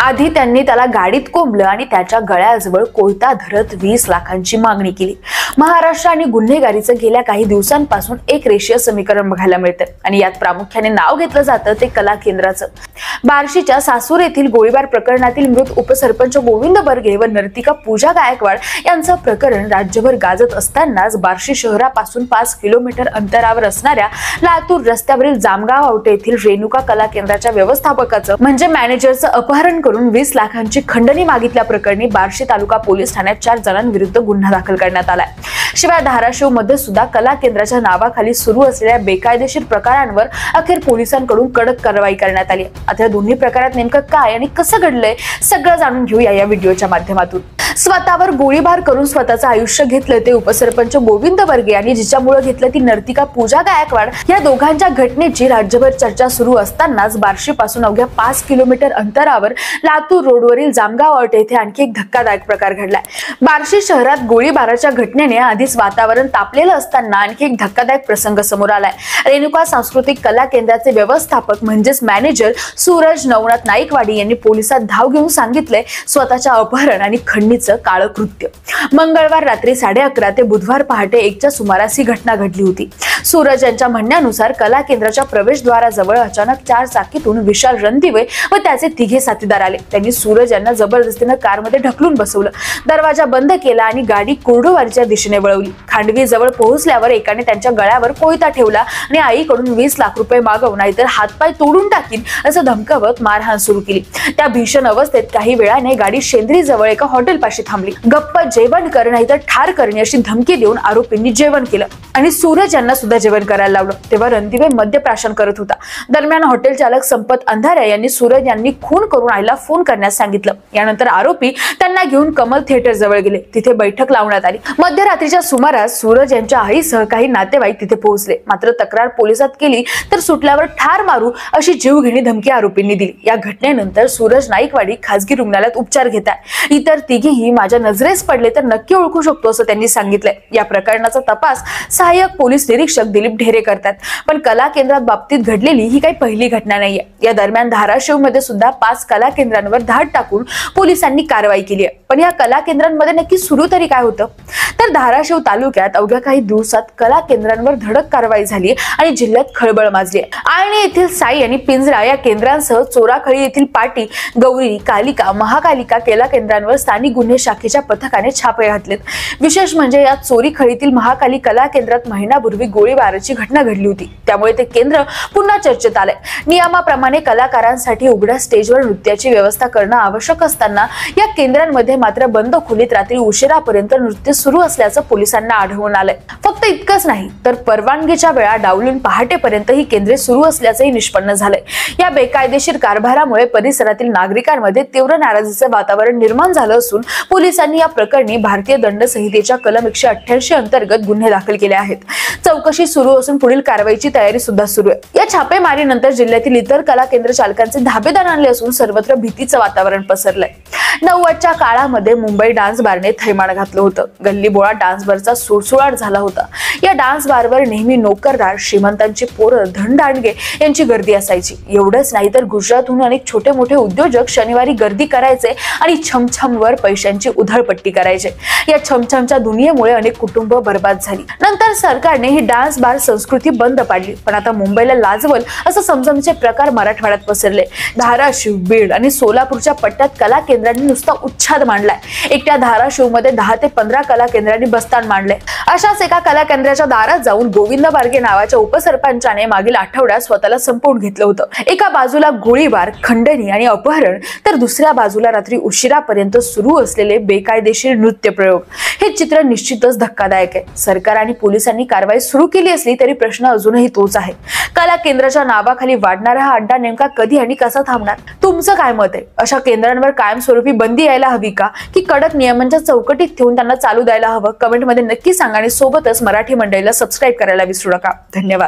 आधी त्यांनी त्याला गाडीत कोंबलं आणि त्याच्या गळ्याजवळ कोयता धरत 20 लाखांची मागणी केली। महाराष्ट्र आणि गुन्हेगारीचं गेल्या काही दिवसांपासून एक रेषीय समीकरण बघायला मिळतं आणि यात प्रामुख्याने नाव घेतलं जातं ते कला केंद्राचं। बार्शीच्या सासूर येथील गोळीबार प्रकरणातील मृत उपसरपंच गोविंद बर्गे व नर्तिका पूजा गायकवाड यांचं प्रकरण राज्यभर गाजत असतानाच बार्शी शहरापासून 5 किलोमीटर अंतरावर असणाऱ्या लातूर रस्त्यावरील जामगाव आवटे येथील रेणुका कला केंद्राच्या व्यवस्थापकाचं म्हणजे मॅनेजरचं अपहरण करून 20 लाखांची खंडणी मागितल्या प्रकरणी बार्शी तालुका पोलीस ठाण्यात 4 जणांविरुद्ध गुन्हा दाखल करण्यात आलाय। शिवाय धाराशिव मध्ये सुद्धा कला केंद्राच्या नावाखाली सुरू असलेल्या बेकायदेशीर प्रकारांवर अखेर पोलिसांकडून कडक कारवाई करण्यात आली। आता दोन्ही प्रकारात नेमकं काय आणि कसं घडलंय सगळं जाणून घेऊया या व्हिडिओच्या माध्यमातून। स्वतःवर गोळीबार करून स्वतःचं आयुष्य घेतलं ते उपसरपंच गोविंद बर्गे आणि जिच्यामुळे घेतलं ती नर्तिका पूजा गायकवाड या दोघांच्या घटनेची राज्यभर चर्चा सुरू असतानाच बार्शी पासून अवघ्या 5 किलोमीटर अंतरावर लातूर रोडवरील जामगाव आवटे येथे आणखी एक धक्कादायक प्रकार घडलाय। बार्शी शहरात गोळीबाराच्या घटनेने आधीच वातावरण तापलेलं असताना आणखी एक धक्कादायक प्रसंग समोर आलाय। रेणुका सांस्कृतिक कला केंद्राचे व्यवस्थापक म्हणजेच मॅनेजर सूरज नवनाथ नाईकवाडी यांनी पोलिसात धाव घेऊन सांगितले स्वतःच्या अपहरण आणि खंडणीचं काळं कृत्य। मंगळवार रात्री 11:30 ते बुधवार पहाटे 1च्या सुमारास ही घटना घडली होती। सूरज यांच्या म्हणण्यानुसार कला केंद्राच्या प्रवेशद्वाराजवळ अचानक 4 चाकीतून विशाल रणदिवे व त्याचे 3 साथीदार आले। त्यांनी सूरज यांना जबरदस्तीने कारमध्ये ढकलून बसवलं, दरवाजा बंद केला आणि गाडी कुर्डुवारीच्या दिशेने वळवली। खांडवी जवळ पोहोचल्यावर एकाने त्यांच्या गळ्यावर कोयता ठेवला आणि आईकडून 20 लाख रुपये मागव नाहीतर हातपाय तोडून टाकीन असं धमकावत मारहाण सुरू केली। त्या भीषण अवस्थेत काही वेळाने गाडी शेंद्री जवळ एका हॉटेलपाशी थांबली। गप्प जेवण कर नाहीतर ठार करणे अशी धमकी देऊन आरोपींनी जेवण केलं आणि सूरज यांना सुद्धा जेवण करायला लावलं। तेव्हा रणदिवे मद्यप्राशन करत होता। दरम्यान हॉटेल चालक संपत अंधारे यांनी सूरज यांनी खून करून आईला फोन करण्यास सांगितलं। यानंतर आरोपी त्यांना घेऊन कमल थिएटर जवळ गेले, तिथे बैठक लावण्यात आली। मध्यरात्रीच्या सुमारास सूरज यांच्या आईसह काही नातेवाईक तिथे पोहोचले, मात्र तक्रार पोलिसात केली तर सुटल्यावर ठार मारू अशी जीवघेणी धमकी आरोपींनी दिली। या घटनेनंतर सूरज नाईकवाडी खासगी रुग्णालयात उपचार घेत आहे। इतर तिघेही माझ्या नजरेस पडले तर नक्की ओळखू शकतो असं त्यांनी सांगितलंय। या प्रकरणाचा तपास सहाय्यक पोलीस निरीक्षक दिलीप ढेरे करतात। पण कला केंद्रात बाबतीत घडलेली ही काही पहिली घटना नाहीये। या दरम्यान धाराशिव मध्ये सुद्धा 5 कला केंद्रांवर धाड टाकून पोलिसांनी कारवाई केली आहे। पण या कला केंद्रांमध्ये नक्की सुरू तरी काय होतं तर धाराशिव तालुक्यात अवघ्या काही दिवसात कला केंद्रांवर धडक कारवाई झाली आणि जिल्ह्यात खळबळ माजली आहे। आळणी येथील साई आणि पिंजरा या केंद्रांसह चोराखळी येथील पाटी, गौरी, कालिका, महाकालिका कला केंद्रांवर स्थानिक गुन्हे शाखेच्या पथकाने छापे घातलेत। विशेष म्हणजे या चोरीखळीतील महाकाली कला केंद्रात महिनापूर्वी गोळीबाराची घटना घडली होती, त्यामुळे ते केंद्र पुन्हा चर्चेत आले। नियमाप्रमाणे कलाकारांसाठी उघड्या स्टेजवर नृत्याची व्यवस्था करणं आवश्यक असताना या केंद्रांमध्ये मात्र बंद खोलीत रात्री उशिरापर्यंत नृत्य सुरू असल्याचं पोलिसांना आढळून आलंय। फक्त इतकंच नाही तर परवानगीच्या वेळा डावलून पहाटेपर्यंत ही केंद्रे सुरू असल्याचंही निष्पन्न झालंय। या बेकायदेशीर कारभारामुळे परिसरातील नागरिकांमध्ये तीव्र नाराजीचे वातावरण निर्माण झालं असून पोलिसांनी या प्रकरणी भारतीय दंड संहितेच्या कलम 188 अंतर्गत गुन्हे दाखल केले आहेत। चौकशी सुरू असून पुढील कारवाईची तयारी सुद्धा सुरू आहे। या छापेमारीनंतर जिल्ह्यातील इतर कला केंद्र चालकांचे धाबेदार आणले असून सर्वत्र भीतीचं वातावरण पसरलंय। 90च्या काळामध्ये मुंबई डान्स बारने थैमान घातलं होतं। गल्लीबोळा डान्स बारचा सुळसुळाट झाला होता। या डान्स बारवर नेहमी नोकरदार, श्रीमंतांची पोरं, धनदांडगे यांची गर्दी असायची। एवढंच नाही तर गुजरातहून अनेक छोटे मोठे उद्योजक शनिवारी गर्दी करायचे आणि छमछमवर पैशांची उधळपट्टी करायचे। या छमछमच्या दुनियेमुळे अनेक कुटुंब बर्बाद झाली। नंतर सरकारने ही डान्स बार संस्कृती बंद पाडली, पण आता मुंबईला लाजवल असं समजमचे प्रकार मराठवाड्यात पसरले। धाराशिव, बीड आणि सोलापूरच्या पट्ट्यात कला केंद्रांनी नुसता उच्छाद मांडलाय। एकट्या धाराशिव मध्ये 10 ते 15 कला केंद्रांनी बस्तान मांडले। अशाच एका कला केंद्राच्या दारात जाऊन गोविंद बर्गे नावाच्या उपसरपंचाने मागील आठवड्यात स्वतःला संपवून घेतलं होतं। एका बाजूला गोळीबार, खंडणी आणि अपहरण तर दुसऱ्या बाजूला रात्री उशिरापर्यंत सुरू असलेले बेकायदेशीर नृत्य प्रयोग। हे चित्र निश्चितच धक्कादायक आहे। सरकार आणि पोलिसांनी कारवाई सुरू केली असली तरी प्रश्न अजूनही तोच आहे, कला केंद्राच्या नावाखाली वाढणारा हा अड्डा नेमका कधी आणि कसा थांबणार? तुमचं काय मत आहे? अशा केंद्रांवर कायमस्वरूपी बंदी यायला हवी का की कडक नियमांच्या चौकटीत ठेवून त्यांना चालू द्यायला हवं? कमेंटमध्ये नक्की सांगा आणि सोबतच मराठी मंडळीला सबस्क्राईब करायला विसरू नका। धन्यवाद।